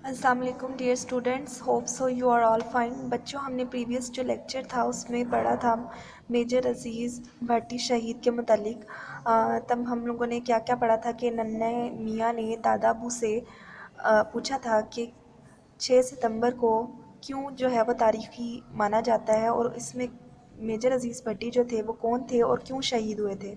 अस्सलाम वालेकुम dear students, hope so you are all fine. बच्चों, हमने प्रीवियस जो लेक्चर था उसमें पढ़ा था मेजर अजीज़ भट्टी शहीद के मुतालिक। तब हम लोगों ने क्या क्या पढ़ा था कि नन्हे मियाँ ने दादा अबू से पूछा था कि 6 सितंबर को क्यों जो है वो तारीख़ी माना जाता है और इसमें मेजर अजीज़ भट्टी जो थे वो कौन थे और क्यों शहीद हुए थे।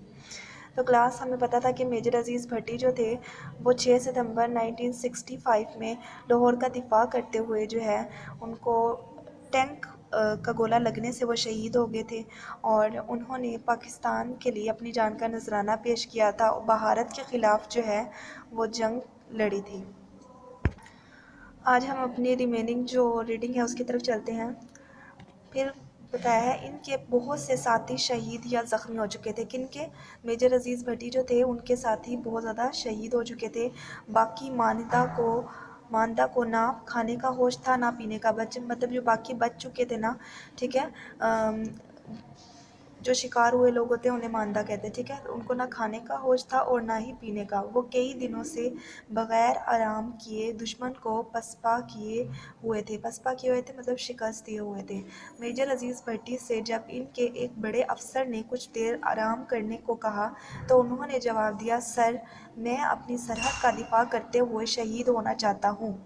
तो क्लास हमें पता था कि मेजर अजीज़ भट्टी जो थे वो 6 सितंबर 1965 में लाहौर का दिफा करते हुए जो है उनको टैंक का गोला लगने से वो शहीद हो गए थे और उन्होंने पाकिस्तान के लिए अपनी जान का नजराना पेश किया था और भारत के ख़िलाफ़ जो है वो जंग लड़ी थी। आज हम अपनी रिमेनिंग जो रीडिंग है उसकी तरफ चलते हैं। फिर बताया है इनके बहुत से साथी शहीद या ज़ख्मी हो चुके थे। किनके? मेजर अजीज़ भट्टी जो थे उनके साथी बहुत ज़्यादा शहीद हो चुके थे। बाकी मानदा को ना खाने का होश था ना पीने का, मतलब जो बाकी बच चुके थे ना, ठीक है, जो शिकार हुए लोग होते हैं उन्हें मानदा कहते हैं, ठीक है। उनको ना खाने का होश था और ना ही पीने का। वो कई दिनों से बग़ैर आराम किए दुश्मन को पसपा किए हुए थे मतलब शिकस्त दिए हुए थे। मेजर अजीज़ भट्टी से जब इनके एक बड़े अफसर ने कुछ देर आराम करने को कहा तो उन्होंने जवाब दिया, सर, मैं अपनी सरहद का दिफा करते हुए शहीद होना चाहता हूँ।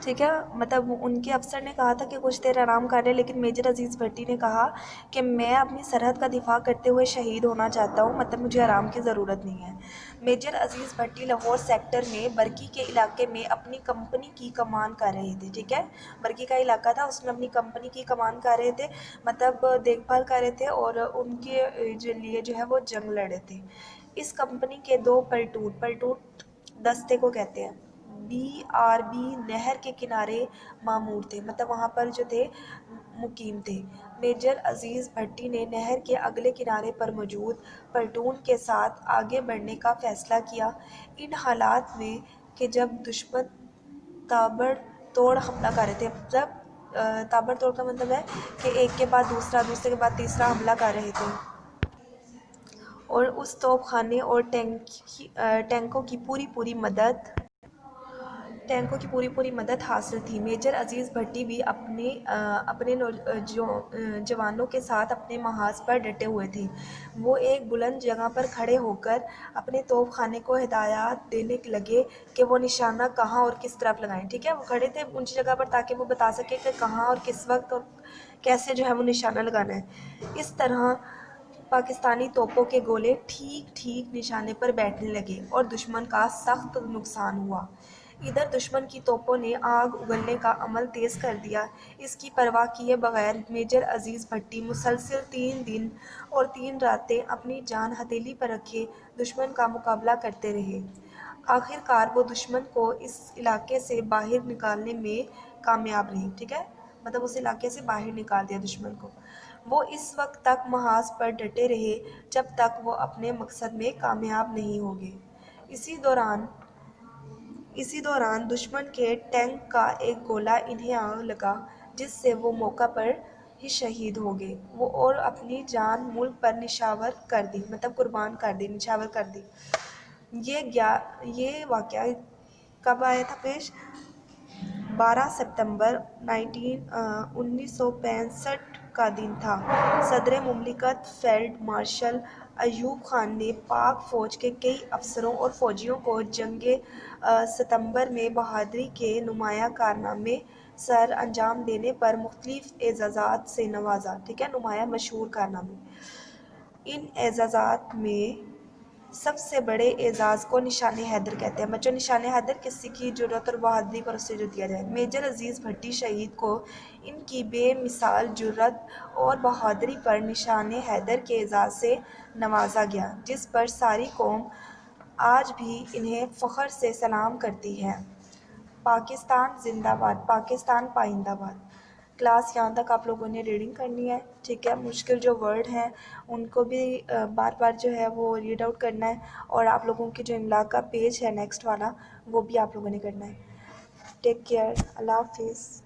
ठीक है, मतलब उनके अफसर ने कहा था कि कुछ देर आराम कर ले, लेकिन मेजर अजीज़ भट्टी ने कहा कि मैं अपनी सरहद का दिफा करते हुए शहीद होना चाहता हूँ, मतलब मुझे आराम की ज़रूरत नहीं है। मेजर अजीज़ भट्टी लाहौर सेक्टर में बरकी के इलाके में अपनी कंपनी की कमान कर रहे थे, ठीक है। बरकी का इलाका था, उसमें अपनी कंपनी की कमान कर रहे थे, मतलब देखभाल कर रहे थे और उनके लिए जो है वो जंग लड़े थे। इस कंपनी के 2 पलटून दस्ते को कहते हैं। BRB नहर के किनारे मामूर थे, मतलब वहाँ पर जो थे मुकीम थे। मेजर अजीज़ भट्टी ने नहर के अगले किनारे पर मौजूद पलटून के साथ आगे बढ़ने का फ़ैसला किया। इन हालात में कि जब दुश्मन ताबड़तोड़ हमला कर रहे थे, मतलब ताबड़तोड़ का मतलब है कि एक के बाद दूसरा, दूसरे के बाद तीसरा हमला कर रहे थे और उस तोपखाने और टैंकों की पूरी मदद हासिल थी। मेजर अजीज़ भट्टी भी अपने जवानों के साथ अपने महाज पर डटे हुए थे। वो एक बुलंद जगह पर खड़े होकर अपने तोपखाने को हिदायत देने लगे कि वो निशाना कहाँ और किस तरफ लगाएं, ठीक है। वो खड़े थे ऊंची जगह पर ताकि वो बता सके कि कहाँ और किस वक्त और कैसे जो है वो निशाना लगाना है। इस तरह पाकिस्तानी तोपों के गोले ठीक निशाने पर बैठने लगे और दुश्मन का सख्त नुकसान हुआ। इधर दुश्मन की तोपों ने आग उगलने का अमल तेज़ कर दिया। इसकी परवाह किए बगैर मेजर अजीज़ भट्टी मुसलसल 3 दिन और 3 रातें अपनी जान हथेली पर रखे दुश्मन का मुकाबला करते रहे। आखिरकार वो दुश्मन को इस इलाके से बाहर निकालने में कामयाब रहे, ठीक है, मतलब उस इलाके से बाहर निकाल दिया दुश्मन को। वो इस वक्त तक महाज पर डटे रहे जब तक वो अपने मकसद में कामयाब नहीं हो गए। इसी दौरान दुश्मन के टैंक का एक गोला इन्हें आ लगा, जिससे वो मौका पर ही शहीद हो गए। वो और अपनी जान मुल्क पर निछावर कर दी, मतलब कुर्बान कर दी, निछावर कर दी। ये वाक़या कब आया था पेश? 12 सितंबर 1965 का दिन था। सदर मुमलिकत फील्ड मार्शल अयूब खान ने पाक फ़ौज के कई अफसरों और फ़ौजियों को जंग सितंबर में बहादुरी के नुमायाँ कारनामे सर अंजाम देने पर मुख्तलिफ एज़ाज़ात से नवाजा, ठीक है, नुमायाँ मशहूर कारनामे। इन एज़ाज़ात में सबसे बड़े एजाज़ को निशान हैदर कहते हैं। बच्चों, निशान हैदर किसी की ज़रूरत और बहादुरी पर उससे जो दिया जाए। मेजर अजीज़ भट्टी शहीद को इनकी बेमिसाल जुर्रत और बहादुरी पर निशान हैदर के एजाज़ से नवाजा गया, जिस पर सारी कौम आज भी इन्हें फ़ख्र से सलाम करती है। पाकिस्तान जिंदाबाद, पाकिस्तान पाइंदाबाद। क्लास यहाँ तक आप लोगों ने रीडिंग करनी है, ठीक है। मुश्किल जो वर्ड हैं उनको भी बार बार जो है वो रीड आउट करना है और आप लोगों की जो इमला का पेज है नेक्स्ट वाला वो भी आप लोगों ने करना है। टेक केयर, अल्लाह हाफिज़।